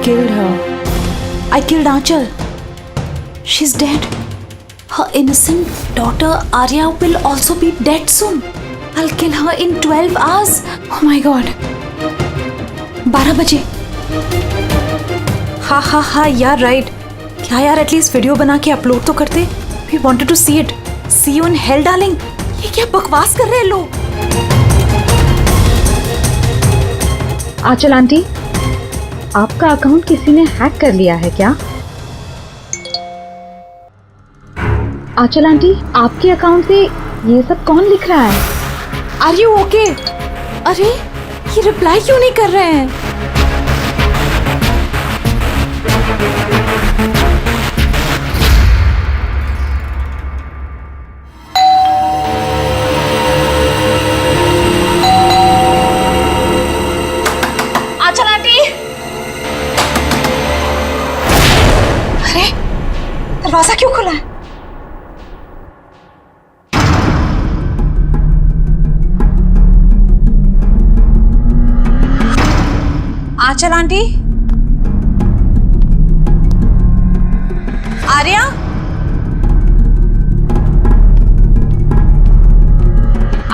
killed her. I killed Aanchal. She's dead. Her innocent daughter Arya will also be dead soon. I'll kill her in 12 hours. Oh my God. 12 बजे. हाँ यार right. क्या यार at least video बना के upload तो करते. We wanted to see it. See you in hell, darling. ये क्या बकवास कर रहे हैं लोग. आंचल आंटी, आपका अकाउंट किसी ने हैक कर लिया है क्या? आंचल आंटी, आपके अकाउंट से ये सब कौन लिख रहा है? Are you okay? अरे ये रिप्लाई क्यों नहीं कर रहे हैं? आंचल आंटी, अरे दरवाजा क्यों खुला है? आंचल आंटी, आर्या,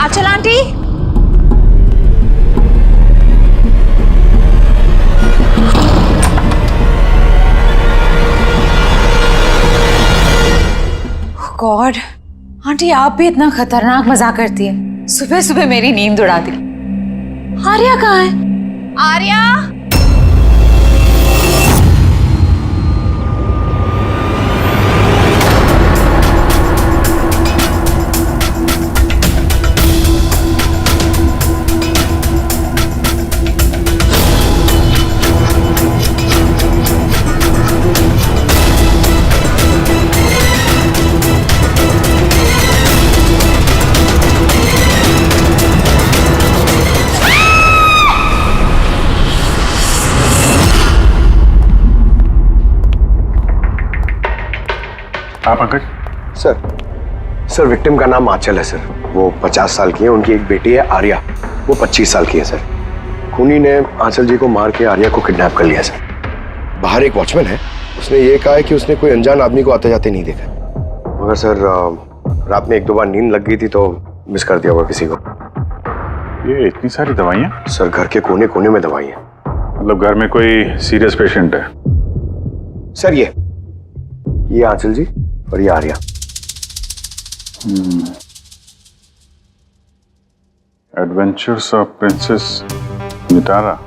आंचल आंटी, गॉड, आंटी आप भी इतना खतरनाक मजाक करती है. सुबह सुबह मेरी नींद उड़ा दी. आर्या कहाँ है? आर्या, आप पंकज? सर विक्टिम का नाम आंचल है सर. वो 50 साल की है. उनकी एक बेटी है आर्या, वो 25 साल की है सर. खूनी ने आंचल जी को मार के आर्या को किडनैप कर लिया सर. बाहर एक वॉचमैन है, उसने ये कहा है कि उसने कोई अनजान आदमी को आते जाते नहीं देखा. मगर सर रात में 1-2 बार नींद लग गई थी तो मिस कर दिया होगा किसी को. ये इतनी सारी दवाइयाँ? सर घर के कोने कोने में दवाई है. मतलब घर में कोई सीरियस पेशेंट है? सर ये आंचल जी और ये Arya. Adventures of princess Nitara.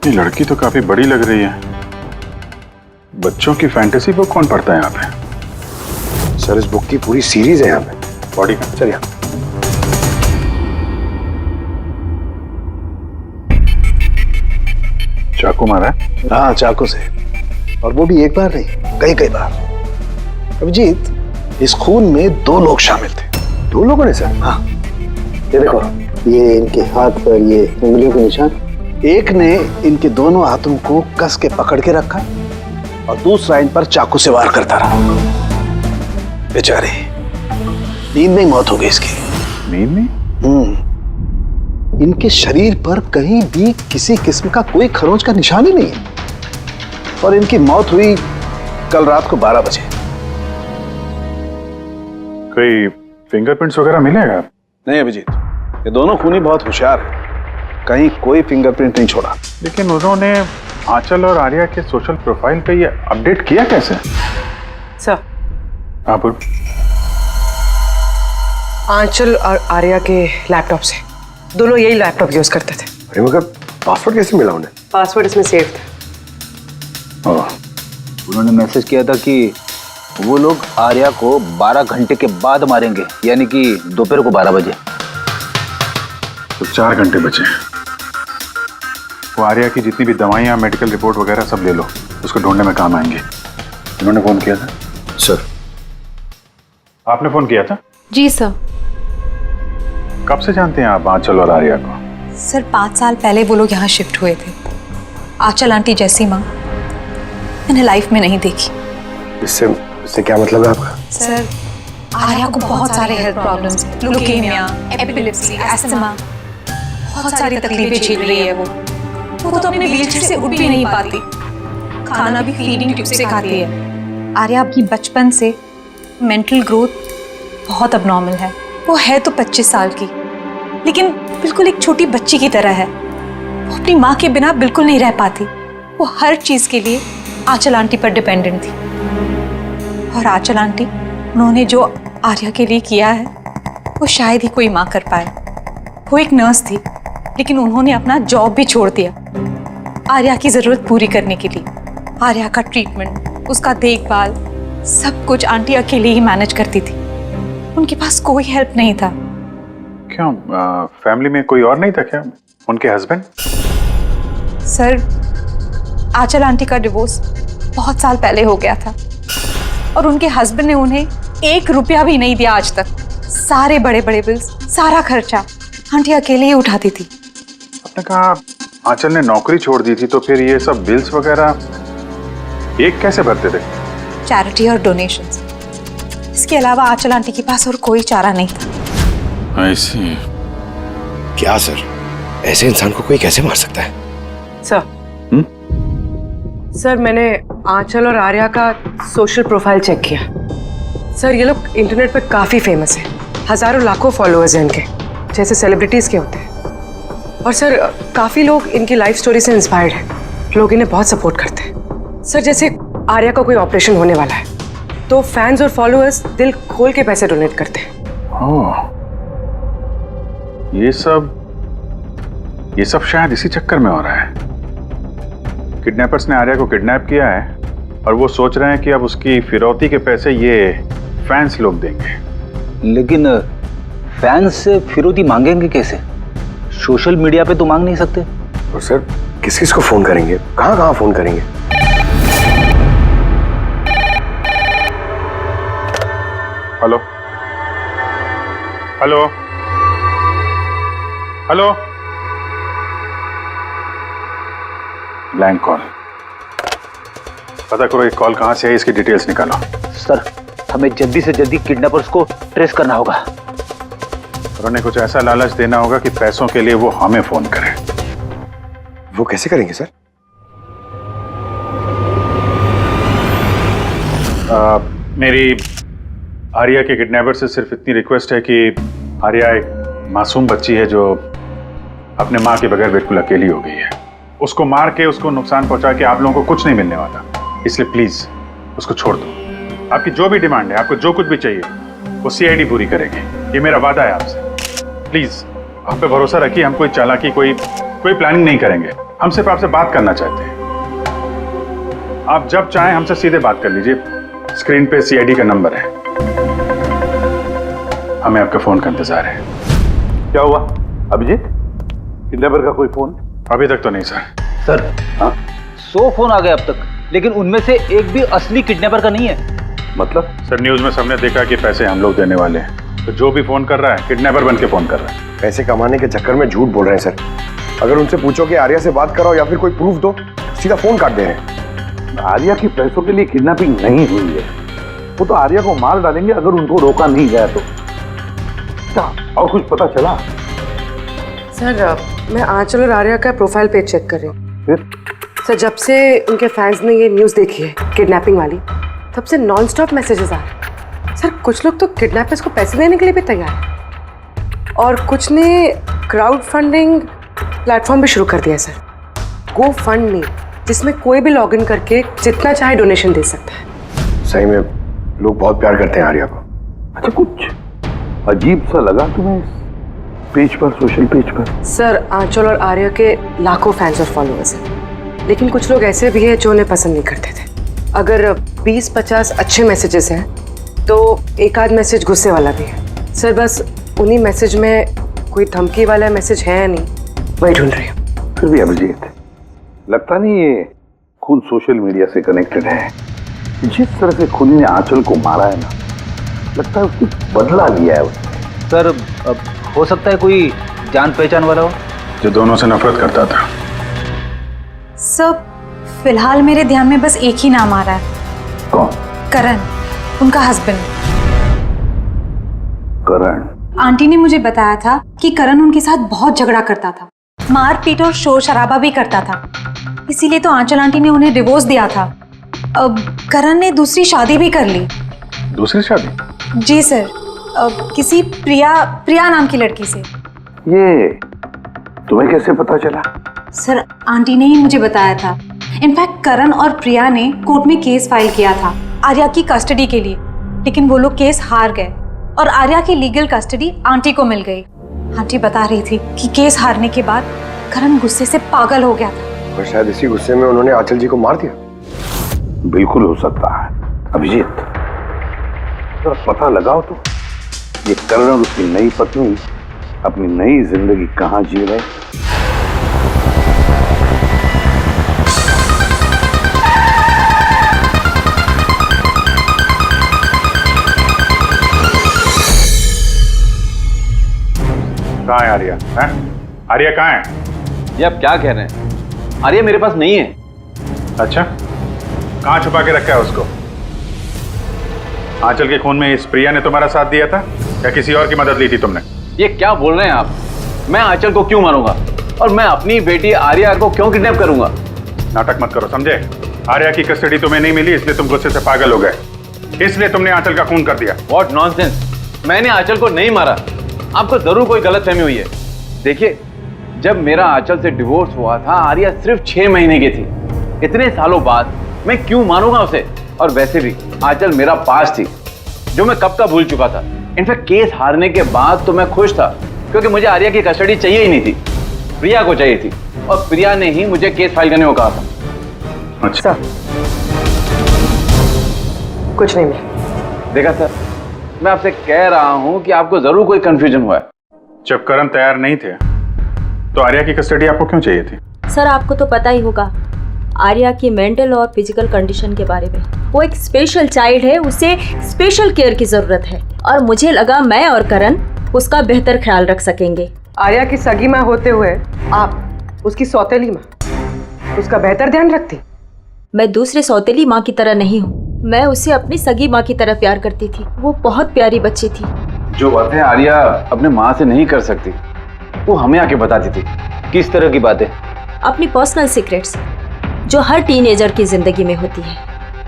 ये लड़की तो काफी बड़ी लग रही है. बच्चों की फैंटेसी बुक कौन पढ़ता है यहाँ पे? सर इस बुक की पूरी सीरीज है यहाँ पे. बॉडी का? सर यहाँ चाकू मारा है? हाँ, चाकू से. और वो भी एक बार नहीं, कई बार. अभिजीत, इस खून में 2 लोग शामिल थे. 2 लोगों ने सर? हाँ, ये देखो, ये इनके हाथ पर ये उंगलियों के निशान. एक ने इनके दोनों हाथों को कस के पकड़ के रखा और दूसरा इन पर चाकू से वार करता रहा. बेचारे, नींद में मौत हो गई इसकी. नींद में? इनके शरीर पर कहीं भी किसी किस्म का कोई खरोंच का निशान ही नहीं है. और इनकी मौत हुई कल रात को 12 बजे. कोई फिंगरप्रिंट्स वगैरह मिलेगा? नहीं अभिजीत, ये दोनों खूनी बहुत होशियार हैं. कहीं कोई फिंगरप्रिंट नहीं छोड़ा. लेकिन उन्होंने आंचल और आर्या के सोशल प्रोफाइल पे ये अपडेट किया कैसे? सर, हाँ बोल. आंचल और आर्या के लैपटॉप से. दोनों यही लैपटॉप यूज करते थे. अरे मगर पासवर्ड कैसे मिला उन्हें? पासवर्ड इसमें सेव था. उन्होंने मैसेज किया था कि वो लोग आर्या को 12 घंटे के बाद मारेंगे, यानी कि दोपहर को 12 बजे. तो 4 घंटे बचे. वो आर्या की जितनी भी दवाइयाँ, मेडिकल रिपोर्ट वगैरह सब ले लो, उसको ढूंढने में काम आएंगे. इन्होंने फोन किया था? सर. आपने फोन किया था? जी सर. कब से जानते हैं आप आंचल और आर्या को? सर 5 साल पहले वो लोग यहाँ शिफ्ट हुए थे. आंचल आंटी जैसी माँ मैंने लाइफ में नहीं देखी. इससे क्या मतलब है आपका? सर आर्या को बहुत सारे health problems, leukaemia, epilepsy, asthma, बहुत सारी तकलीफें झेल रही है वो तो अपने व्हीलचेयर से उठ भी नहीं पाती, खाना भी फीडिंग ट्यूब से खाती है। आर्या की बचपन से मेंटल ग्रोथ बहुत अबनॉर्मल है। वो है तो 25 साल की, लेकिन बिल्कुल एक छोटी बच्ची की तरह है। वो अपनी माँ के बिना बिल्कुल नहीं रह पाती। वो हर चीज के लिए आंचल आंटी पर डिपेंडेंट थी। और आंचल आंटी, उन्होंने जो आर्या के लिए किया है वो शायद ही कोई माँ कर पाए। वो एक नर्स थी, लेकिन उन्होंने अपना जॉब भी छोड़ दिया आर्या की जरूरत पूरी करने के लिए। आर्या का ट्रीटमेंट, उसका देखभाल, सब कुछ आंटी अकेले ही मैनेज करती थी। उनके पास कोई हेल्प नहीं था। क्यों, फैमिली में कोई और नहीं था क्या? उनके हस्बैंड? सर, आंचल आंटी का डिवोर्स बहुत साल पहले हो गया था और उनके हस्बैंड ने उन्हें 1 रुपया भी नहीं दिया आज तक। सारे बड़े बड़े बिल्स, सारा खर्चा आंटी अकेले ही उठाती थी। आपने कहा आंचल ने नौकरी छोड़ दी थी, तो फिर ये सब बिल्स वगैरह एक कैसे भरते थे? चैरिटी और डोनेशंस, इसके अलावा आंचल आंटी के पास और कोई चारा नहीं था। ऐसी क्या सर, ऐसे इंसान को कोई कैसे मार सकता है? सर सर, मैंने आंचल और आर्या का सोशल प्रोफाइल चेक किया। सर, ये लोग इंटरनेट पे काफ़ी फेमस हैं। हज़ारों लाखों फॉलोअर्स हैं इनके, जैसे सेलिब्रिटीज़ के होते हैं। और सर, काफ़ी लोग इनकी लाइफ स्टोरी से इंस्पायर्ड हैं। लोग इन्हें बहुत सपोर्ट करते हैं। सर, जैसे आर्या का कोई ऑपरेशन होने वाला है तो फैंस और फॉलोअर्स दिल खोल के पैसे डोनेट करते हैं। ओह, ये सब शायद इसी चक्कर में हो रहा है। किडनैपर्स ने आर्या को किडनैप किया है और वो सोच रहे हैं कि अब उसकी फिरौती के पैसे ये फैंस लोग देंगे। लेकिन फैंस से फिरौती मांगेंगे कैसे? सोशल मीडिया पे तो मांग नहीं सकते। और सर, किस किस को फोन करेंगे, कहाँ कहाँ फोन करेंगे? Hello hello hello, blank call. पता करो ये कॉल कहां से है, इसकी डिटेल्स निकालो। सर, हमें जल्दी से जल्दी किडनैपर्स को ट्रेस करना होगा और उन्हें कुछ ऐसा लालच देना होगा कि पैसों के लिए वो हमें फोन करें। वो कैसे करेंगे सर? मेरी आर्या के किडनैपर से सिर्फ इतनी रिक्वेस्ट है कि आर्या एक मासूम बच्ची है जो अपने माँ के बगैर बिल्कुल अकेली हो गई है। उसको मार के, उसको नुकसान पहुंचा के आप लोगों को कुछ नहीं मिलने वाला, इसलिए प्लीज उसको छोड़ दो। आपकी जो भी डिमांड है, आपको जो कुछ भी चाहिए, वो सीआईडी पूरी करेगी। ये मेरा वादा है आपसे। प्लीज आप पे भरोसा रखिए। हम कोई चालाकी, कोई प्लानिंग नहीं करेंगे। हम सिर्फ आपसे बात करना चाहते हैं। आप जब चाहें हमसे सीधे बात कर लीजिए। स्क्रीन पे सीआईडी का नंबर है। हमें आपके फोन का इंतजार है। क्या हुआ अभिजीत, किडनैपर का कोई फोन? अभी तक तो नहीं सर। सर, 100 फोन आ गए अब तक, लेकिन उनमें से एक भी असली किडनैपर का नहीं है। मतलब? सर, न्यूज में सबने देखा कि पैसे हम लोग देने वाले हैं, तो जो भी फोन कर रहा है किडनैपर बन के फोन कर रहा है। पैसे कमाने के चक्कर में झूठ बोल रहे हैं सर। अगर उनसे पूछो कि आर्या से बात कराओ या फिर कोई प्रूफ दो, सीधा फोन काट दे रहे हैं। आर्या की पैसों के लिए किडनैपिंग नहीं हुई है। वो तो आर्या को मार डालेंगे अगर उनको रोका नहीं गया तो। क्या और कुछ पता चला? सर, मैं आंचल और आर्या का प्रोफाइल पेज चेक कर रही हूँ। फिर? सर, जब से उनके फैंस ने ये न्यूज़ देखी है किडनैपिंग वाली, तब से नॉन स्टॉप मैसेजेस आ रहे हैं। सर, कुछ लोग तो किडनैपर्स को पैसे देने के लिए भी तैयार हैं और कुछ ने क्राउड फंडिंग प्लेटफॉर्म भी शुरू कर दिया है सर, गो फंड मी, जिसमें कोई भी लॉगिन करके जितना चाहे डोनेशन दे सकता है। सही में लोग बहुत प्यार करते हैं आर्या को। अच्छा, कुछ अजीब सा लगा तुम्हें पेज पर, सोशल पेज पर? सर, आंचल और आर्या के लाखों फैंस और फॉलोअर्स हैं, लेकिन कुछ लोग ऐसे भी हैं जो उन्हें पसंद नहीं करते थे। अगर 20-50 अच्छे मैसेजेस हैं तो एक आध मैसेज गुस्से वाला भी है। सर, बस उन्हीं मैसेज में कोई धमकी वाला मैसेज है या नहीं, वही ढूंढ रही हूँ। फिर भी अभिजीत, लगता नहीं ये खून सोशल मीडिया से कनेक्टेड है। जिस तरह से खूनी ने आंचल को मारा है ना, लगता है उसकी बदला लिया है उसने। सर, अब हो सकता है कोई जान पहचान वाला हो जो दोनों से नफरत करता था। सब फिलहाल मेरे ध्यान में बस एक ही नाम आ रहा है। कौन? करण, उनका हस्बैंड। करण? आंटी ने मुझे बताया था कि करण उनके साथ बहुत झगड़ा करता था, मारपीट और शोर शराबा भी करता था। इसीलिए तो आंचल आंटी ने उन्हें डिवोर्स दिया था। अब करण ने दूसरी शादी भी कर ली। दूसरी शादी? जी सर, किसी प्रिया नाम की लड़की से। ये तुम्हें कैसे पता चला? सर, आंटी ने ही मुझे बताया था। इनफैक्ट करण और प्रिया ने कोर्ट में केस फाइल किया था आर्या की कस्टडी के लिए, लेकिन वो लोग केस हार गए और आर्या की लीगल कस्टडी आंटी को मिल गई। आंटी बता रही थी कि केस हारने के बाद करण गुस्से से पागल हो गया था और शायद इसी गुस्से में उन्होंने आंचल जी को मार दिया। बिल्कुल हो सकता है। अभिजीत, जरा पता लगाओ तो ये करण और उसकी नई पत्नी अपनी नई जिंदगी कहाँ जी रहे। कहाँ है आर्या? हैं? आर्या कहाँ है? ये आप क्या कह रहे हैं? आर्या मेरे पास नहीं है। अच्छा, कहाँ छुपा के रखा है उसको? आंचल के खून में इस प्रिया ने तुम्हारा साथ दिया था या किसी और की मदद ली थी तुमने? ये क्या बोल रहे हैं आप? मैं आंचल को क्यों मारूंगा और मैं अपनी बेटी आर्या को क्यों किडनैप करूंगा? नाटक मत करो, समझे? आर्या की कस्टडी तुम्हें नहीं मिली इसलिए तुम गुस्से से पागल हो गए, इसलिए तुमने आंचल का खून कर दिया। What nonsense! मैंने आंचल को नहीं मारा। आपको जरूर कोई गलतफहमी हुई है। देखिए, जब मेरा आंचल से डिवोर्स हुआ था आर्या सिर्फ 6 महीने की थी। इतने सालों बाद मैं क्यों मारूंगा उसे? और वैसे भी आंचल मेरा पास थी जो मैं कब का भूल चुका था। इनफैक्ट केस हारने के बाद तो मैं खुश था क्योंकि मुझे आर्या की कस्टडी चाहिए ही नहीं थी, प्रिया को चाहिए थी और प्रिया ने ही मुझे केस फाइल करने को कहा था। अच्छा, कुछ नहीं मिला। देखा सर, मैं आपसे कह रहा हूं कि आपको जरूर कोई कंफ्यूजन हुआ है। जब करण तैयार नहीं थे तो आर्या की कस्टडी आपको क्यों चाहिए थी? सर, आपको तो पता ही होगा आर्या की मेंटल और फिजिकल कंडीशन के बारे में। वो एक स्पेशल चाइल्ड है, उसे स्पेशल केयर की जरूरत है और मुझे लगा मैं और करण उसका बेहतर ख्याल रख सकेंगे। आर्या की सगी माँ होते हुए आप उसकी सौतेली माँ, उसका बेहतर ध्यान रखती? मैं दूसरे सौतेली माँ की तरह नहीं हूँ, मैं उसे अपनी सगी माँ की तरह प्यार करती थी। वो बहुत प्यारी बच्ची थी। जो बातें आर्या अपने माँ से नहीं कर सकती वो हमें आके बताती थी। किस तरह की बातें? अपनी पर्सनल सीक्रेट्स जो हर टीनेजर की जिंदगी में होती है।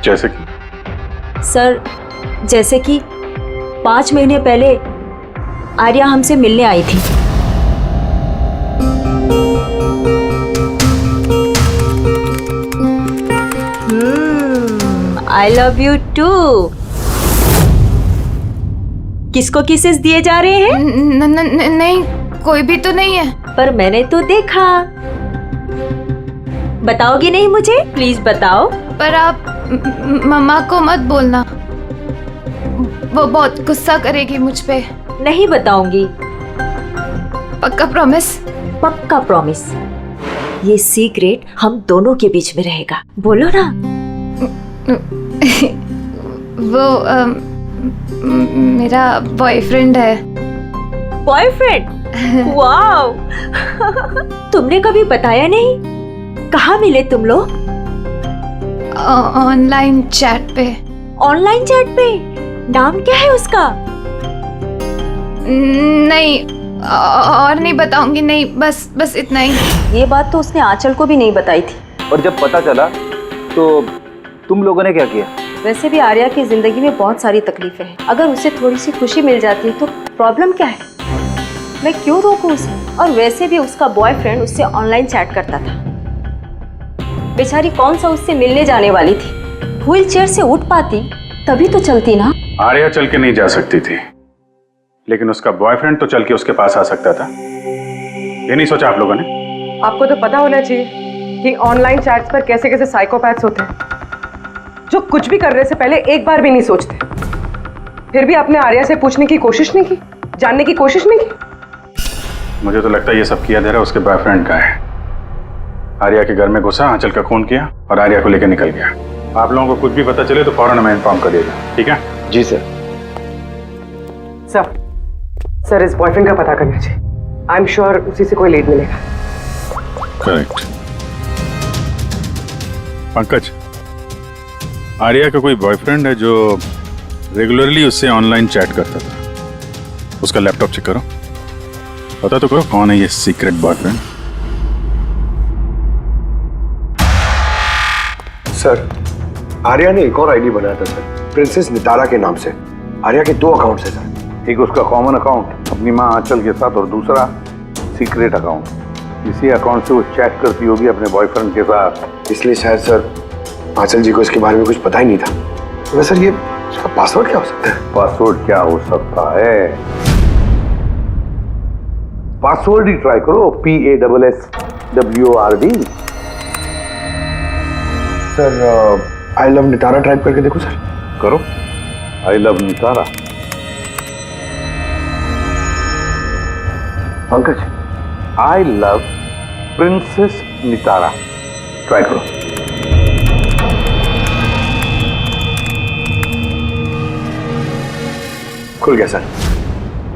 जैसे कि? सर, जैसे कि 5 महीने पहले आर्या हमसे मिलने आई थी। I love you too. किसको किसेस दिए जा रहे हैं? नहीं, कोई भी तो नहीं है। पर मैंने तो देखा। बताओगी नहीं मुझे? प्लीज बताओ। पर आप मम्मा को मत बोलना, वो बहुत गुस्सा करेगी मुझ पे। नहीं बताऊंगी। पक्का प्रॉमिस? पक्का प्रॉमिस। ये सीक्रेट हम दोनों के बीच में रहेगा। बोलो ना। वो मेरा बॉयफ्रेंड है। बॉयफ्रेंड? वाओ। तुमने कभी बताया नहीं। कहाँ मिले तुम लोग? ऑनलाइन चैट पे। ऑनलाइन चैट पे? नाम क्या है उसका? नहीं, और नहीं बताऊंगी। नहीं, बस इतना ही। ये बात तो उसने आंचल को भी नहीं बताई थी। और जब पता चला तो तुम लोगों ने क्या किया? वैसे भी आर्या की जिंदगी में बहुत सारी तकलीफें हैं। अगर उसे थोड़ी सी खुशी मिल जाती है तो प्रॉब्लम क्या है? मैं क्यों रोकूं उसे? और वैसे भी उसका बॉयफ्रेंड उससे ऑनलाइन चैट करता था। बेचारी कौन सा उससे मिलने जाने वाली थी? व्हील चेयर से उठ पाती तभी तो चलती ना। आर्या चल के नहीं जा सकती थी, लेकिन उसका बॉयफ्रेंड तो चल के उसके पास आ सकता था। ये नहीं सोचा आप लोगों ने? आपको तो पता होना चाहिए कि ऑनलाइन चैट्स पर कैसे कैसे साइकोपैथ्स होते हैं जो कुछ भी करने से पहले एक बार भी नहीं सोचते। फिर भी आपने आर्या से पूछने की कोशिश नहीं की, जानने की कोशिश नहीं की? मुझे तो लगता है ये सब किया धरा उसके बॉयफ्रेंड का है। आर्या के घर में घुसा, आंचल का खून किया और आर्या को लेकर निकल गया। आप लोगों को कुछ भी पता चले तो फौरन हमें इन्फॉर्म करिएगा, ठीक है? जी सर। सर, इस बॉयफ्रेंड का पता करना चाहिए। आई एम श्योर उसी से कोई लीड मिलेगा। करेक्ट। पंकज, आर्या का कोई बॉयफ्रेंड है जो रेगुलरली उससे ऑनलाइन चैट करता था? उसका लैपटॉप चेक करो, पता तो करो कौन है ये सीक्रेट बॉयफ्रेंड। सर आर्या ने एक और आईडी बनाया था सर, प्रिंसेस नितारा के नाम से। आर्या के 2 अकाउंट है सर। एक उसका कॉमन अकाउंट अपनी माँ आंचल के साथ और दूसरा सीक्रेट अकाउंट। इसी अकाउंट से वो चैट करती होगी अपने बॉयफ्रेंड के साथ। इसलिए शायद सर आंचल जी को इसके बारे में कुछ पता ही नहीं था। तो सर ये उसका पासवर्ड क्या हो सकता है? पासवर्ड क्या हो सकता है? पासवर्ड ही ट्राई करो, PASSWORD। Sir I love Nitara type करके देखो सर। करो, I love Nitara. Pankaj, I love princess Nitara, try करो। खुल गया सर।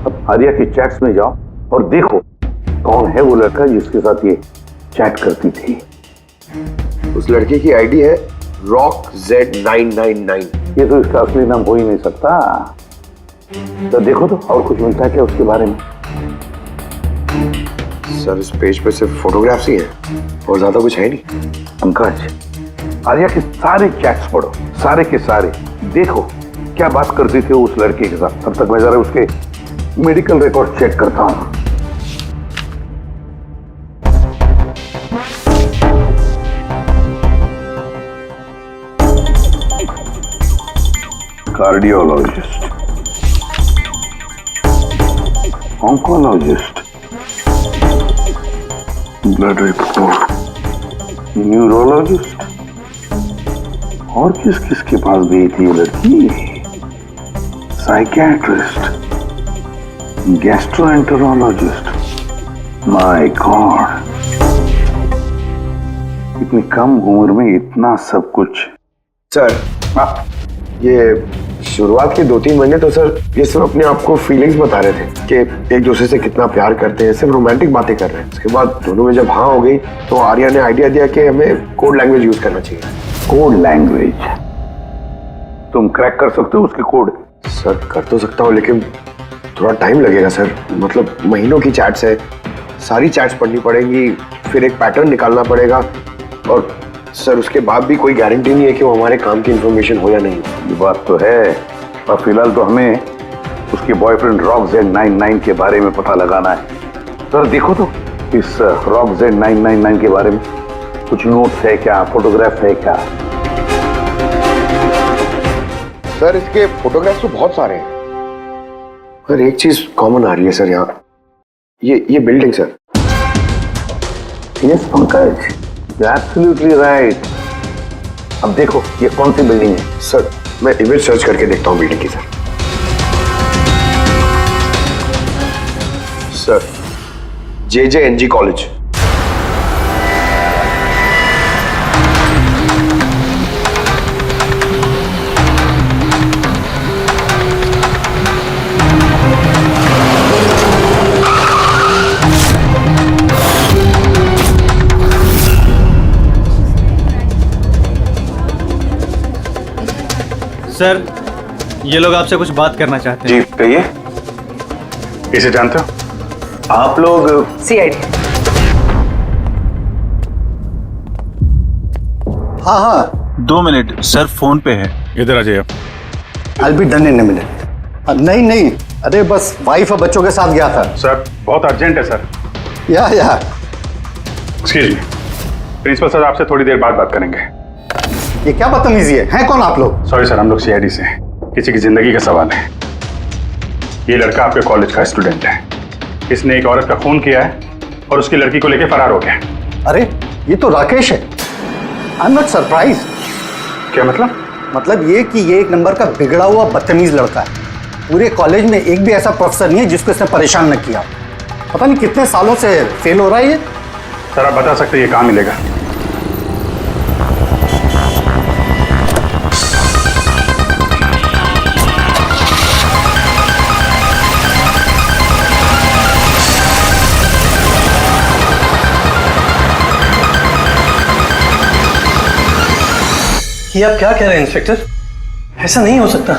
अब आर्या की चैट्स में जाओ और देखो कौन है वो लड़का जिसके साथ ये चैट करती थी। उस लड़के की आईडी है RockZ999। ये तो इसका असली नाम हो ही नहीं सकता। तो देखो तो और कुछ मिलता है क्या उसके बारे में? सर इस पेज पे सिर्फ फोटोग्राफ्स ही हैं और ज्यादा कुछ है नहीं। पंकज, आर्या के सारे चैट्स पढ़ो, सारे के सारे। देखो क्या बात करती थी उस लड़के के साथ। तब तक मैं जरा उसके मेडिकल रिकॉर्ड चेक करता हूं। Cardiologist, oncologist, blood report, neurologist, और किस किस के पास गई थी ये लड़की? Psychiatrist, gastroenterologist. माय गॉड, इतनी कम उम्र में इतना सब कुछ। सर ये शुरुआत के 2-3 महीने तो सर ये सब अपने आप को फीलिंग्स बता रहे थे कि एक दूसरे से कितना प्यार करते हैं, सिर्फ रोमांटिक बातें कर रहे हैं। उसके बाद दोनों में जब हाँ हो गई तो आर्या ने आइडिया दिया कि हमें कोड लैंग्वेज यूज करना चाहिए। Code language? तुम क्रैक कर सकते हो उसके कोड? सर कर तो सकता हूँ लेकिन थोड़ा टाइम लगेगा सर। मतलब महीनों की चैट्स है, सारी चैट्स पढ़नी पड़ेंगी, फिर एक पैटर्न निकालना पड़ेगा, और सर उसके बाद भी कोई गारंटी नहीं है कि वो हमारे काम की इंफॉर्मेशन हो या नहीं। ये बात तो है, और फिलहाल तो हमें उसके बॉयफ्रेंड RockZ999 के बारे में पता लगाना है। सर देखो तो इस RockZ999 के बारे में कुछ नोट्स है क्या, फोटोग्राफ है क्या? सर इसके फोटोग्राफ्स तो बहुत सारे हैं, पर एक चीज कॉमन आ रही है सर यहाँ, ये building sir. Yes Pankaj, you are absolutely right. अब देखो ये कौन सी बिल्डिंग है? सर मैं इमेज सर्च करके देखता हूँ बिल्डिंग की sir. Sir JJNG college. Sir ये लोग आपसे कुछ बात करना चाहते हैं। जी कहिए। इसे जानते हो आप लोग? CID। हाँ 2 मिनट सर, फोन पे है। इधर आ जाइए। I'll be done in a minute। नहीं अरे बस वाइफ और बच्चों के साथ गया था। सर बहुत अर्जेंट है सर। या एक्सक्यूज मी, प्रिंसिपल सर आपसे थोड़ी देर बाद बात करेंगे। ये क्या बदतमीजी है? हैं कौन आप लोग? सॉरी सर, हम लोग CID से हैं, किसी की जिंदगी का सवाल है। ये लड़का आपके कॉलेज का स्टूडेंट है, इसने एक औरत का खून किया है और उसकी लड़की को लेकर फरार हो गया। अरे ये तो राकेश है। I am not surprise. क्या मतलब? मतलब ये कि ये एक नंबर का बिगड़ा हुआ बदतमीज लड़का है। पूरे कॉलेज में एक भी ऐसा प्रोफेसर नहीं है जिसको इसने परेशान न किया। पता नहीं कितने सालों से फेल हो रहा है ये। सर आप बता सकते हैं ये कहाँ मिलेगा? ये आप क्या कह रहे हैं इंस्पेक्टर? ऐसा नहीं हो सकता।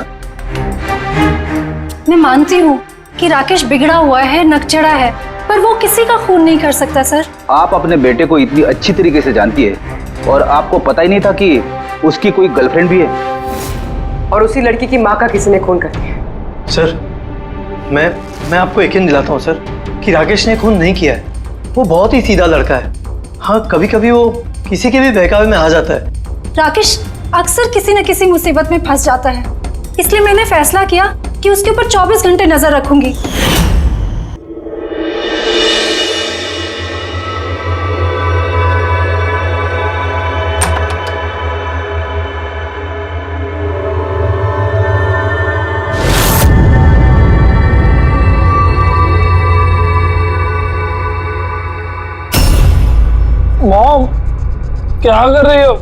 मैं मानती हूँ कि राकेश बिगड़ा हुआ है, नकचढ़ा है, पर वो किसी का खून नहीं कर सकता सर। आप अपने बेटे को इतनी अच्छी तरीके से जानती है और आपको पता ही नहीं था कि उसकी कोई गर्लफ्रेंड भी है। और उसी लड़की की माँ का किसी ने खून कर दिया। सर मैं आपको यकीन दिलाता हूँ सर कि राकेश ने खून नहीं किया है। वो बहुत ही सीधा लड़का है। हाँ, कभी कभी वो किसी के भी बहकावे में आ जाता है। राकेश अक्सर किसी न किसी मुसीबत में फंस जाता है, इसलिए मैंने फैसला किया कि उसके ऊपर 24 घंटे नजर रखूंगी। मॉम, क्या कर रही हो?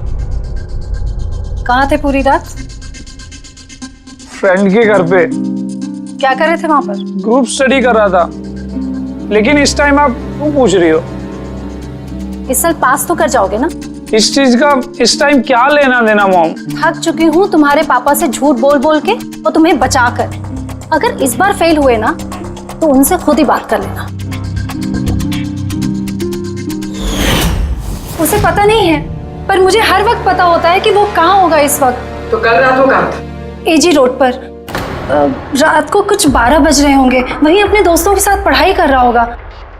कहाँ थे पूरी रात? फ्रेंड के घर पे। क्या कर रहे थे वहां पर? ग्रुप स्टडी कर रहा था। लेकिन इस टाइम आप क्यों पूछ रही हो? इस साल पास तो कर जाओगे ना? इस चीज का इस टाइम क्या लेना देना मॉम? थक चुकी हूँ तुम्हारे पापा से झूठ बोल बोल के और तुम्हें बचा कर। अगर इस बार फेल हुए ना तो उनसे खुद ही बात कर लेना। उसे पता नहीं है, पर मुझे हर वक्त पता होता है कि वो कहाँ होगा इस वक्त। तो कल रात वो कहाँ था? एजी रोड पर। रात को कुछ 12 बज रहे होंगे। वहीं अपने दोस्तों के साथ पढ़ाई कर रहा होगा।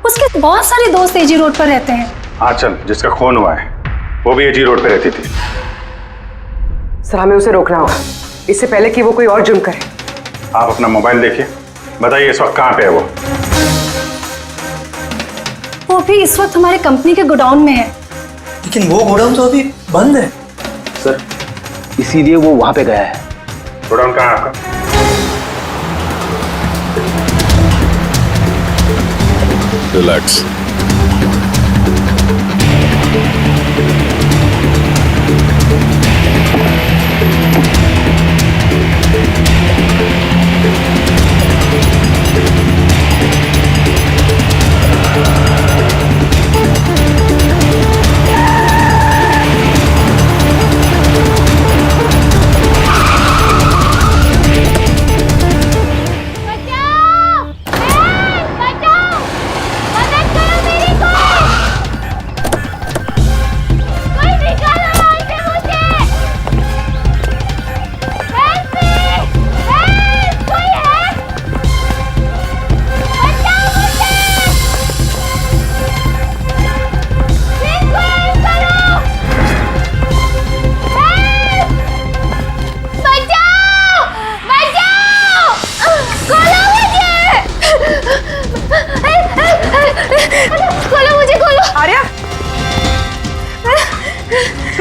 उसके बहुत सारे दोस्त एजी रोड पर रहते हैं। आंचल जिसका खून हुआ है वो भी एजी रोड पे रहती थी। सर हमें उसे रोकना होगा इससे पहले कि वो कोई और जुर्म करे। आप अपना मोबाइल देखिए, बताइए इस वक्त कहाँ पे है वो? वो भी इस वक्त हमारे कंपनी के गोडाउन में है। लेकिन वो गोडाउन तो अभी बंद है। सर इसीलिए वो वहां पे गया है। गोडाउन कहाँ है आपका? रिलैक्स।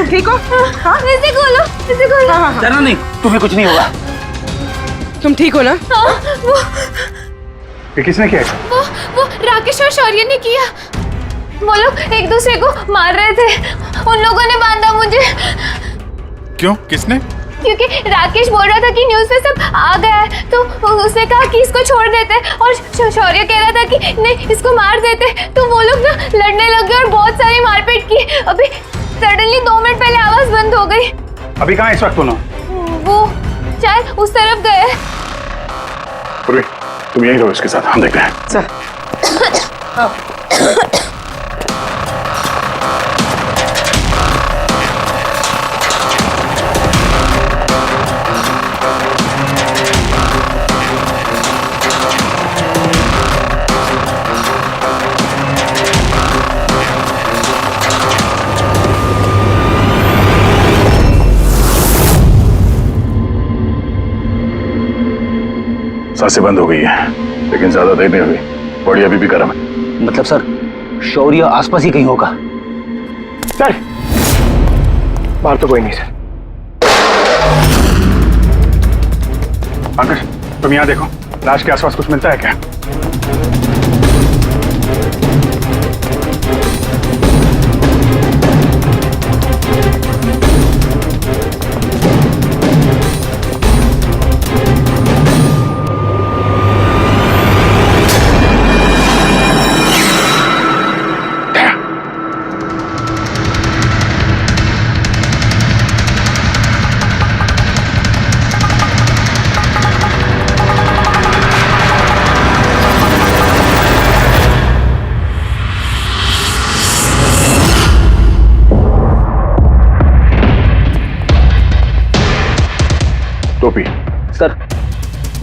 ठीक हो? हाँ इसे खोलो, इसे खोलो। हाँ। डरना नहीं, तुम्हें कुछ नहीं होगा। तुम ठीक हो ना? हाँ, ये किसने किया? वो राकेश और शौर्य ने किया। वो लोग एक दूसरे को मार रहे थे। उन लोगों ने बांधा मुझे। क्यों? किसने? क्योंकि राकेश बोल रहा था कि न्यूज़ में सब आ गया है, तो उसने कहा कि इसको छोड़ देते, और शौर्य कह रहा था कि नहीं इसको मार देते। तो वो लोग ना लड़ने लग गए और बहुत सारी मारपीट की। अभी सडनली 2 मिनट पहले आवाज बंद हो गई। अभी कहाँ इस वक्त दोनों? वो शायद उस तरफ गए। तुम यहीं रहो इसके साथ, हम देखते हैं। सर सांसें बंद हो गई है, लेकिन ज्यादा देर नहीं हुई। बॉडी अभी भी गर्म है। मतलब सर शौर्य आसपास ही कहीं होगा। सर बाहर तो कोई नहीं सर। पंकज तुम यहाँ देखो, लाश के आसपास कुछ मिलता है क्या?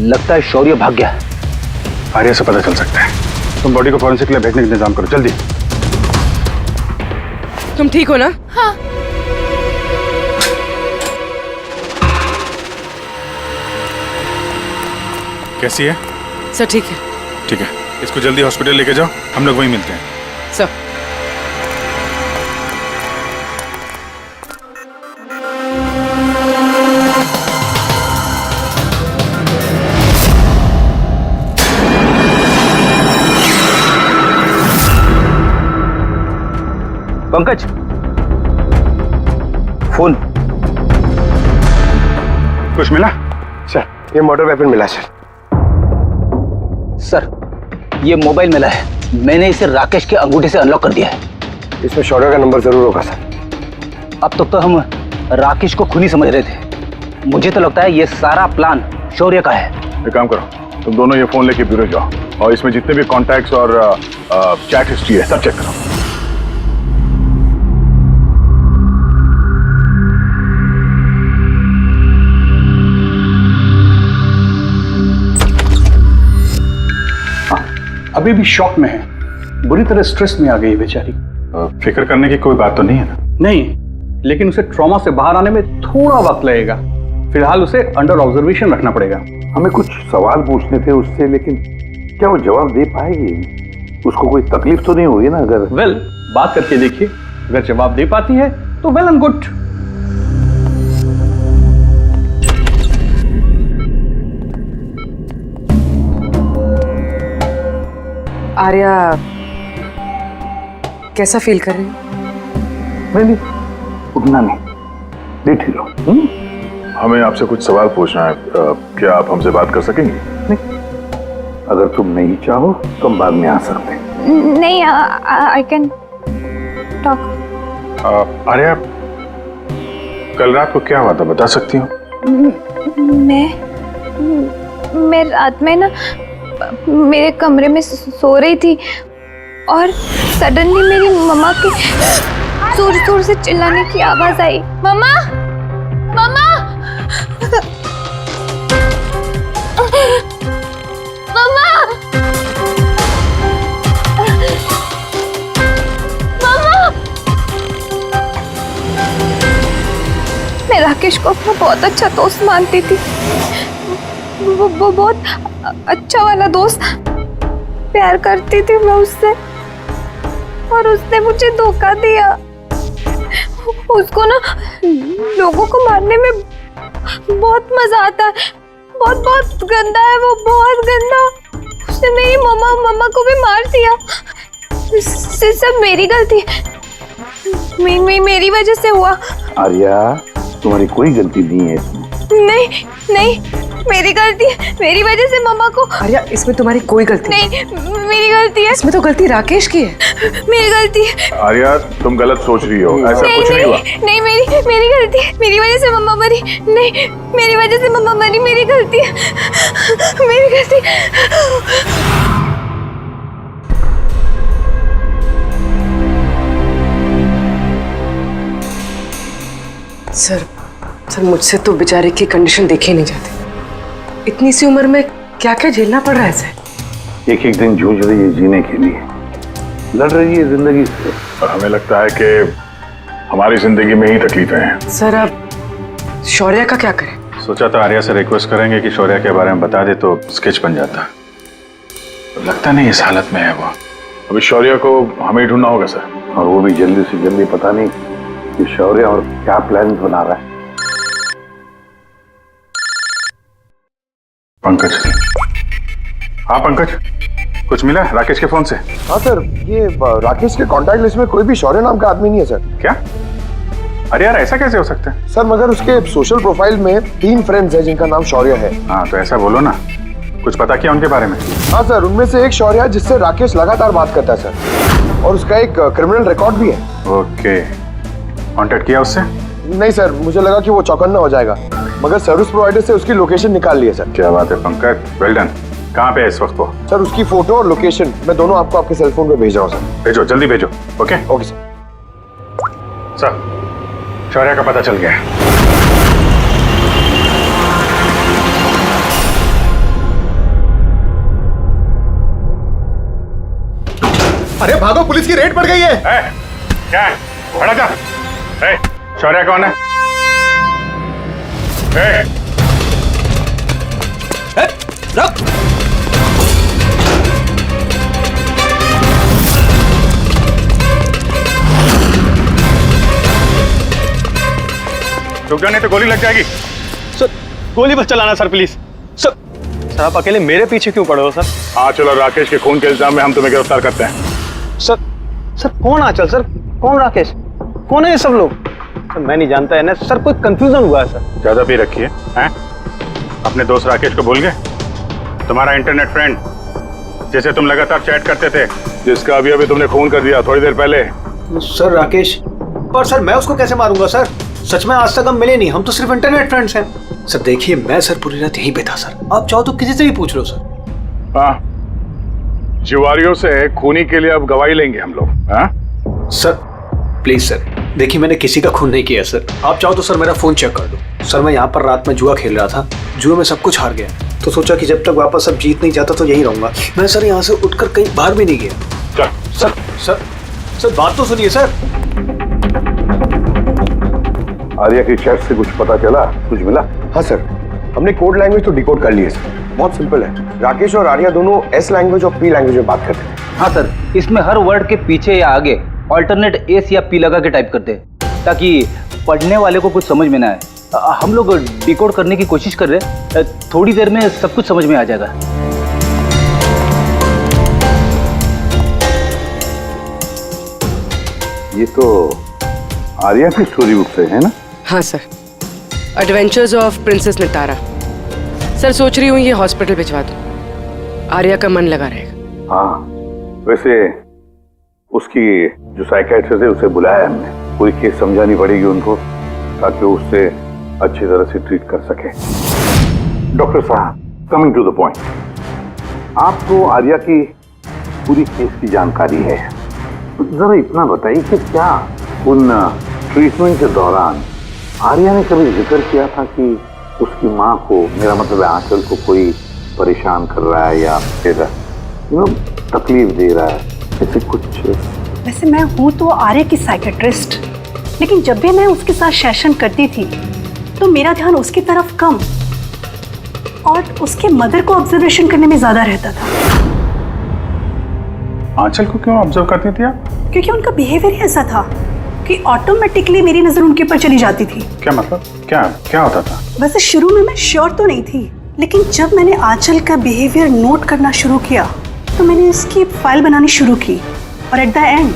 लगता है शौर्य भाग गया। आर्या से पता चल सकता है। तुम बॉडी को फॉरेंसिक लैब भेजने का इंतजाम करो जल्दी। तुम ठीक हो ना? हाँ। कैसी है? सर ठीक है। ठीक है, इसको जल्दी हॉस्पिटल लेके जाओ, हम लोग वहीं मिलते हैं। Sir Pankaj, phone. कुछ मिला? सर ये मोटर वेपन मिला सर। सर ये मोबाइल मिला है, मैंने इसे राकेश के अंगूठे से अनलॉक कर दिया है। इसमें शौर्य का नंबर जरूर होगा सर। अब तक तो हम राकेश को खूनी समझ रहे थे, मुझे तो लगता है ये सारा प्लान शौर्य का है। एक काम करो, तुम दोनों ये फोन लेके ब्यूरो जाओ और इसमें जितने भी कॉन्टैक्ट्स और चैट हिस्ट्री है सब चेक करो। अभी भी शॉक में है, बुरी तरह स्ट्रेस में आ गई है बेचारी। फिक्र करने की कोई बात तो नहीं है ना? नहीं, लेकिन उसे ट्रॉमा से बाहर आने में थोड़ा वक्त लगेगा। फिलहाल उसे अंडर ऑब्जर्वेशन रखना पड़ेगा। हमें कुछ सवाल पूछने थे उससे, लेकिन क्या वो जवाब दे पाएगी? उसको कोई तकलीफ तो नहीं होगी ना? अगर वेल, बात करके देखिए, अगर जवाब दे पाती है तो वेल एंड गुड। आर्या कैसा फील कर रही है? नहीं, उतना नहीं, लेट ही लो। हमें आपसे कुछ सवाल पूछना है, क्या आप हमसे बात कर सकेंगे? नहीं, अगर तुम नहीं चाहो तो हम बाद में आ सकते हैं। नहीं, आई कैन टॉक। आर्या, कल रात को क्या हुआ था बता सकती हो? मैं रात में ना मेरे कमरे में सो रही थी और सडनली मेरी मम्मा की जोर जोर से चिल्लाने की आवाज आई। मम्मा, मम्मा, मम्मा, मम्मा। मैं राकेश को अपना बहुत अच्छा दोस्त मानती थी। वो बहुत अच्छा वाला दोस्त, प्यार करती थी मैं उससे, और उसने मुझे धोखा दिया। उसको ना लोगों को मारने में बहुत मजा आता है। बहुत बहुत गंदा है वो, बहुत गंदा। उसने मेरी मम्मा को भी मार दिया। सब मेरी गलती, मेरी वजह से हुआ। आर्या, तुम्हारी कोई गलती नहीं है इसमें। नहीं नहीं, मेरी गलती है, मेरी वजह से मम्मा को। आर्या, इसमें तुम्हारी कोई गलती नहीं, मेरी गलती है। इसमें तो गलती राकेश की है। मेरी गलती है। आर्या, तुम गलत सोच रही हो, ऐसा कुछ नहीं हुआ। नहीं, मेरी गलती है, मेरी वजह से मम्मा मरी। नहीं, मेरी वजह से मम्मा मरी, मेरी गलती है, मेरी गलती। सर मुझसे तो बेचारे की कंडीशन देखी नहीं जाती। इतनी सी उम्र में क्या क्या झेलना पड़ रहा है सर। एक एक दिन जूझ रही है जीने के लिए, लड़ रही है जिंदगी से। और हमें लगता है कि हमारी जिंदगी में ही तकलीफें हैं। सर अब शौर्य का क्या करें? सोचा था आर्या से रिक्वेस्ट करेंगे कि शौर्य के बारे में बता दे तो स्केच बन जाता, तो लगता नहीं इस हालत में है वो। अभी शौर्य को हमें ही ढूंढना होगा सर, और वो भी जल्दी से जल्दी। पता नहीं कि शौर्य और क्या प्लान बना रहा है। पंकज। हाँ पंकज, कुछ मिला राकेश के फोन से? हाँ सर, ये राकेश के कांटेक्ट लिस्ट में कोई भी शौर्य नाम का आदमी नहीं है सर। क्या? अरे यार, ऐसा कैसे हो सकता है? सर मगर उसके सोशल प्रोफाइल में 3 फ्रेंड्स हैं जिनका नाम शौर्य है। हाँ तो ऐसा बोलो ना, कुछ पता किया उनके बारे में? हाँ सर, उनमें से एक शौर्य है जिससे राकेश लगातार बात करता है सर, और उसका एक क्रिमिनल रिकॉर्ड भी है। ओके, कांटेक्ट किया उससे? नहीं सर, मुझे लगा कि वो चौकन्ना हो जाएगा, मगर सर्विस प्रोवाइडर से उसकी लोकेशन निकाल ली है सर। क्या बात है पंकज, वेल डन। कहाँ पे है इस वक्त वो? सर उसकी फोटो और लोकेशन मैं दोनों आपको आपके सेल फोन पे भेज रहा हूँ सर। भेजो, जल्दी भेजो। Okay okay sir. सर, शौर्य का पता चल गया है। अरे भागो, पुलिस की रेड पड़ गई है। क्या है? खड़ा जा। शौर्य कौन है? रुक। रुक जा, नहीं तो गोली लग जाएगी। सर गोली मत चलाना सर, प्लीज। सर आप अकेले मेरे पीछे क्यों पड़े हो सर? आंचल और राकेश के खून के इल्जाम में हम तुम्हें गिरफ्तार करते हैं। सर कौन आंचल सर, कौन राकेश, कौन है ये सब लोग? सर मैं नहीं जानता है ना सर, कोई कंफ्यूजन हुआ है सर। ज्यादा पी रखी है? अपने दोस्त राकेश को भूल गए? तुम्हारा इंटरनेट फ्रेंड जिसे तुम लगातार चैट करते थे, जिसका अभी अभी तुमने खून कर दिया थोड़ी देर पहले। सर राकेश, पर सर मैं उसको कैसे मारूंगा सर? सच में आज तक हम मिले नहीं, हम तो सिर्फ इंटरनेट फ्रेंड्स हैं। सर देखिए, मैं सर पूरी रात यहीं पे था सर, आप चाहो तो किसी से भी पूछ लो सर। हाँ, जुआरियों से खूनी के लिए अब गवाही लेंगे हम लोग। हाँ सर प्लीज सर, देखिए मैंने किसी का खून नहीं किया सर, आप चाहो तो सर मेरा फोन चेक कर लो। सर मैं यहाँ पर रात में जुआ खेल रहा था, जुए में सब कुछ हार गया, तो सोचा कि जब तक वापस अब जीत नहीं जाता तो यहीं रहूंगा। मैं सर यहाँ से उठकर कहीं बाहर भी नहीं गया। सर सर सर बात तो सुनिए सर। आर्या की चैट से कुछ पता चला, कुछ मिला? हाँ सर, हमने कोड लैंग्वेज तो डिकोड कर ली है सर, बहुत सिंपल है। राकेश और आर्या दोनों एस लैंग्वेज और पी लैंग्वेज में बात करते हैं। हाँ सर, इसमें हर वर्ड के पीछे या आगे ऑल्टरनेट एस या पी लगा के टाइप करते हैं ताकि पढ़ने वाले को कुछ समझ में ना आए। हम लोग डिकोड करने की कोशिश कर रहे हैं, थोड़ी देर में सब कुछ समझ में आ जाएगा। ये तो आर्या की स्टोरी बुक से है ना? हाँ sir, adventures of princess Nitara. Sir सोच रही हूँ ये हॉस्पिटल भिजवा दूँ, आर्या का मन लगा रहेगा। हाँ, वैसे उसकी जो साइकियाट्रिस्ट है उसे बुलाया है हमने, पूरी केस समझानी पड़ेगी उनको ताकि वो उससे अच्छी तरह से ट्रीट कर सके। डॉक्टर साहब, कमिंग टू द पॉइंट, आपको आर्या की पूरी केस की जानकारी है, जरा इतना बताइए कि क्या उन ट्रीटमेंट के दौरान आर्या ने कभी जिक्र किया था कि उसकी माँ को, मेरा मतलब है आंचल को, कोई परेशान कर रहा है या फिर तकलीफ दे रहा है, ऐसे कुछ? वैसे मैं हूँ तो आर्या की साइकेट्रिस्ट, लेकिन जब भी मैं उसके साथ सेशन करती थी तो मेरा ध्यान उसकी तरफ कम और उसके मदर को ऑब्जर्वेशन करने में ज्यादा रहता था। आंचल को क्यों ऑब्जर्व करती थी आप? क्योंकि उनका बिहेवियर ऐसा था कि ऑटोमेटिकली मेरी नजर उनके ऊपर चली जाती थी। क्या मतलब? क्या होता था? वैसे शुरू में मैं श्योर तो नहीं थी, लेकिन जब मैंने आंचल का बिहेवियर नोट करना शुरू किया तो मैंने इसकी फाइल बनानी शुरू की और एट द एंड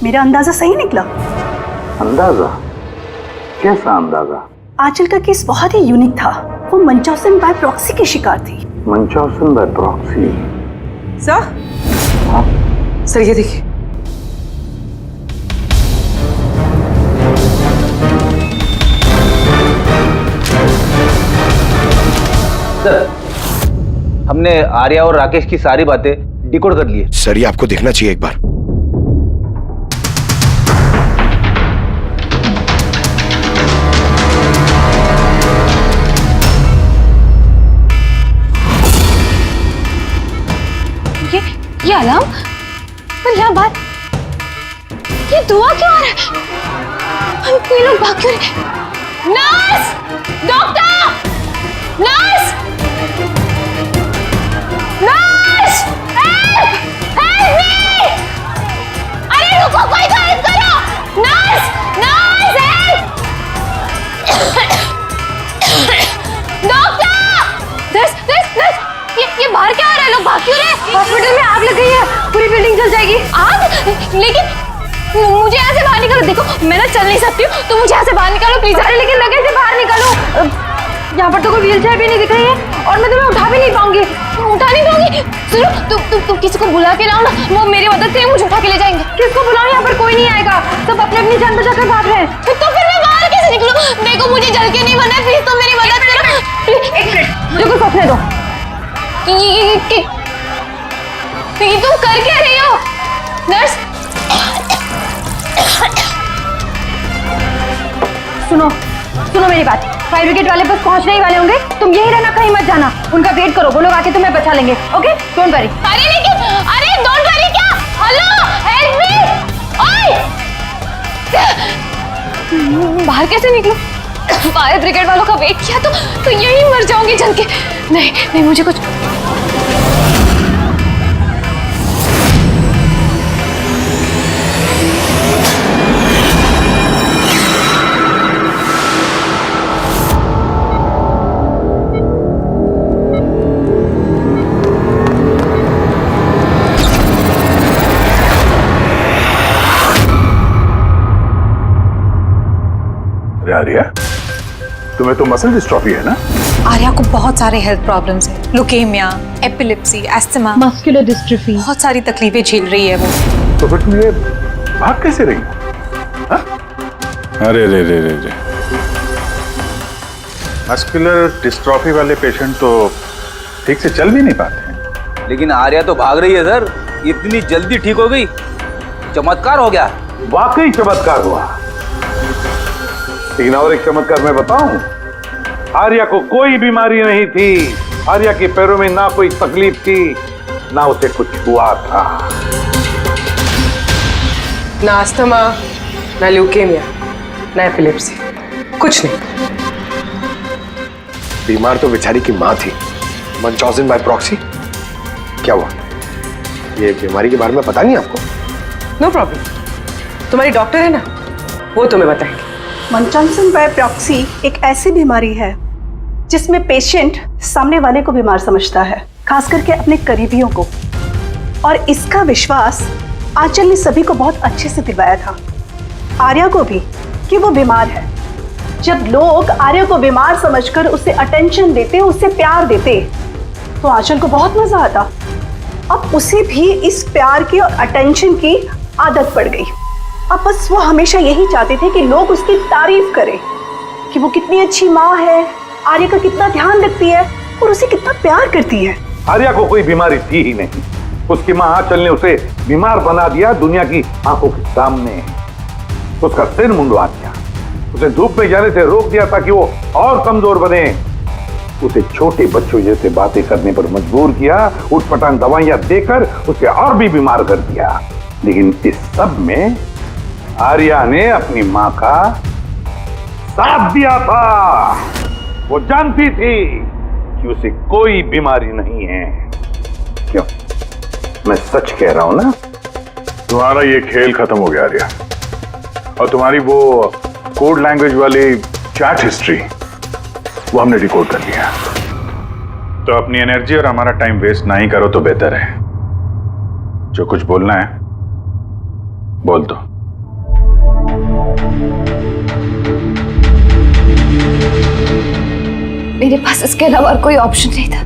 मेरा अंदाजा सही निकला। अंदाजा? कैसा अंदाजा? आंचल का केस बहुत ही यूनिक था, वो मंचौसन बाय प्रॉक्सी की शिकार थी। मंचौसन बाय प्रॉक्सी? सर, सर ये देखिए। सर, हमने आर्या और राकेश की सारी बातें डिकोड कर ली है। सर ये आपको देखना चाहिए एक बार। ये अलार्म? पर यहाँ बात, ये दुआ क्यों आ रहा है? कोई लोग भाग क्यों रहे? Nurse! Doctor! Nurse! Nurse! Help! Help me! अरे रुको, कोई तो हेल्प करो! Nurse! Nurse help! Doctor! Nurse! ये बाहर क्या हो रहा है? लोग भाग क्यों रहे? हॉस्पिटल में आग लग गई है, पूरी बिल्डिंग जल जाएगी। आग? लेकिन मुझे यहाँ से बाहर निकालो। देखो मैं ना चल नहीं सकती हूँ, तो मुझे यहाँ से बाहर निकालो प्लीज। अरे लेकिन मैं कैसे बाहर निकालूं? यहाँ पर तो कोई व्हीलचेयर भी नहीं दिख रही है और मैं तुम्हें उठा भी नहीं पाऊंगी। उठा नहीं पाऊंगी? सुनो, तुम किसी को बुला के लाओ ना, वो मेरी मदद करेंगे, मुझे उठा के ले जाएंगे। किसको बुलाओ? यहाँ पर कोई नहीं आएगा, सब अपनी अपनी जान बचाकर भाग रहे हैं। तो फिर मैं बाहर कैसे निकलूं? देखो मुझे जल के नहीं मरना है, प्लीज तुम मेरी मदद करो। एक मिनट, मुझे कुछ सोचने दो। ये तुम कर क्या रही हो? नर्स, सुनो मेरी बात। फायर ब्रिगेड वाले बस पहुंचने ही वाले होंगे, तुम यही रहना, कहीं मत जाना। उनका वेट करो, वो लोग आके तुम्हें बचा लेंगे। Okay, don't worry. अरे लेकिन, अरे डोंट वरी क्या? हेलो, बाहर कैसे निकलूं? फायर ब्रिगेड वालों का वेट किया तो यहीं मर जाऊंगी जल के। नहीं नहीं, मुझे कुछ आर्या, तुम्हें तो मसल डिस्ट्रॉफी है ना? आर्या को बहुत सारे हेल्थ प्रॉब्लम्स हैं, leukaemia, epilepsy, asthma, muscular dystrophy, बहुत सारी तकलीफें झेल रही है वो। तो फिर तुम ये भाग कैसे रही? अरे रे रे रे रे, मस्कुलर डिस्ट्रॉफी वाले पेशेंट तो ठीक से चल भी नहीं पाते हैं। लेकिन आर्या तो भाग रही है सर, इतनी जल्दी ठीक हो गई, चमत्कार हो गया। वाकई चमत्कार हुआ। लेकिन और एक चमत्कार मैं बताऊं, आर्या को कोई बीमारी नहीं थी। आर्या के पैरों में ना कोई तकलीफ थी, ना उसे कुछ हुआ था। ना अस्थमा, ना ल्यूकेमिया, ना एपिलेप्सी, कुछ नहीं। बीमार तो बेचारी की माँ थी, मंचौजन बाय प्रॉक्सी। क्या हुआ? ये बीमारी के बारे में पता नहीं आपको? नो प्रॉब्लम, तुम्हारी डॉक्टर है ना, वो तुम्हें बताएंगे। मंचौजन बाय प्रॉक्सी एक ऐसी बीमारी है जिसमें पेशेंट सामने वाले को बीमार समझता है, खास करके अपने करीबियों को। और इसका विश्वास आंचल ने सभी को बहुत अच्छे से दिलवाया था, आर्या को भी, कि वो बीमार है। जब लोग आर्या को बीमार समझकर उसे अटेंशन देते, उसे प्यार देते, तो आंचल को बहुत मजा आता। अब उसे भी इस प्यार की और अटेंशन की आदत पड़ गई। अब बस वो हमेशा यही चाहते थे कि लोग उसकी तारीफ करें कि वो कितनी अच्छी माँ है, आर्या का कितना ध्यान रखती है और उसे कितना प्यार करती है। आर्या को कोई बीमारी थी ही नहीं। उसकी माँ आंचल ने उसे बीमार बना दिया दुनिया की आंखों के सामने। उसका सिर मुंडवा दिया, उसे धूप में जाने से रोक दिया ताकि वो और कमजोर बने। उसे छोटे बच्चों जैसे बातें करने पर मजबूर किया, उठपटांग दवाइयां देकर उसे और भी बीमार कर दिया। लेकिन इस सब में आर्या ने अपनी माँ का साथ दिया था। वो जानती थी कि उसे कोई बीमारी नहीं है। क्यों? मैं सच कह रहा हूं ना? तुम्हारा ये खेल खत्म हो गया आर्या, और तुम्हारी वो कोड लैंग्वेज वाली चैट हिस्ट्री वो हमने डिकोड कर लिया। तो अपनी एनर्जी और हमारा टाइम वेस्ट नहीं करो तो बेहतर है। जो कुछ बोलना है बोल दो। मेरे पास इसके अलावा और कोई ऑप्शन नहीं था।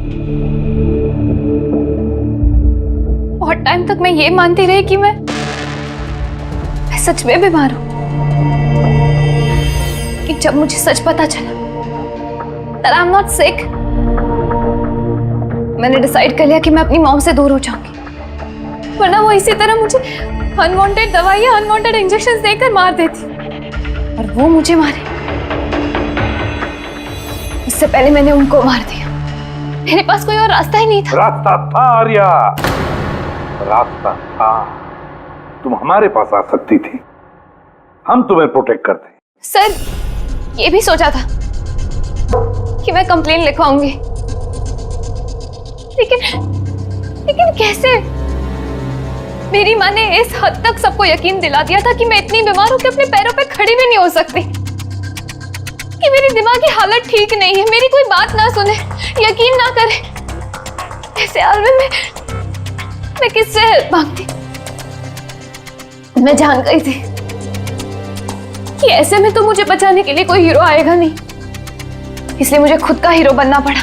बहुत टाइम तक मैं ये मानती रही कि मैं सच में बीमार हूं, कि जब मुझे सच पता चला that I'm not sick, मैंने डिसाइड कर लिया कि मैं अपनी मॉम से दूर हो जाऊंगी, वरना वो इसी तरह मुझे अनवांटेड दवाइयां, अनवांटेड इंजेक्शंस देकर मार देती। और वो मुझे मारे उससे पहले मैंने उनको मार दिया। मेरे पास कोई और रास्ता ही नहीं था। रास्ता था आर्या, रास्ता था। तुम हमारे पास आ सकती थी, हम तुम्हें प्रोटेक्ट करते। सर, ये भी सोचा था कि मैं कंप्लेन लिखवाऊंगी, लेकिन कैसे? मेरी माँ ने इस हद तक सबको यकीन दिला दिया था कि मैं इतनी बीमार हूं कि अपने पैरों पे खड़ी भी नहीं हो सकती, कि मेरी दिमागी हालत ठीक नहीं है, मेरी कोई बात ना सुने, यकीन ना करे। ऐसे हाल में मैं किससे हेल्प मांगती? मैं जान गई थी कि ऐसे में तो मुझे बचाने के लिए कोई हीरो आएगा नहीं, इसलिए मुझे खुद का हीरो बनना पड़ा,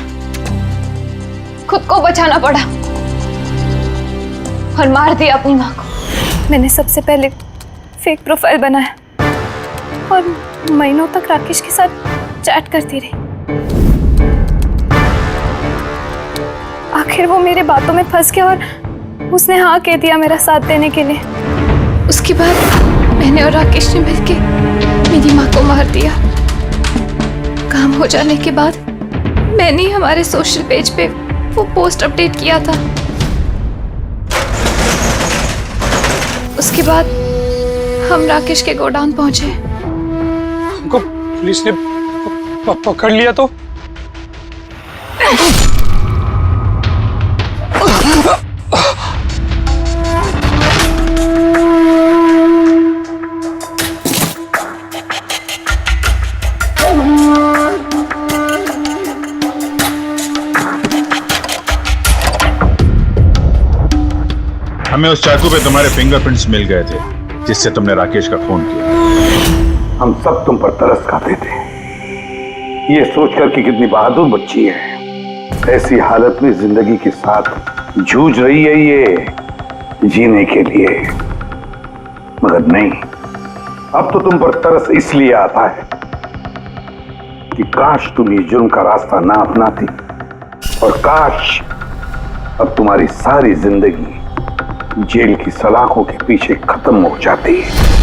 खुद को बचाना पड़ा और मार दिया अपनी माँ को। मैंने सबसे पहले फेक प्रोफाइल बनाया और महीनों तक राकेश के साथ चैट करती रही। आखिर वो मेरे बातों में फंस गया और उसने हाँ कह दिया मेरा साथ देने के लिए। उसके बाद मैंने और राकेश ने मिलकर मेरी माँ को मार दिया। काम हो जाने के बाद मैंने ही हमारे सोशल पेज पे वो पोस्ट अपडेट किया था। उसके बाद हम राकेश के गोडाउन पहुंचे। हमको पुलिस ने पकड़ लिया तो? हमें उस चाकू पे तुम्हारे फिंगरप्रिंट्स मिल गए थे जिससे तुमने राकेश का खून किया। हम सब तुम पर तरस खाते थे, ये सोचकर कि कितनी बहादुर बच्ची है, ऐसी हालत में जिंदगी के साथ जूझ रही है ये जीने के लिए। मगर नहीं, अब तो तुम पर तरस इसलिए आता है कि काश तुम ये जुर्म का रास्ता ना अपनाती, और काश अब तुम्हारी सारी जिंदगी जेल की सलाखों के पीछे खत्म हो जाती है।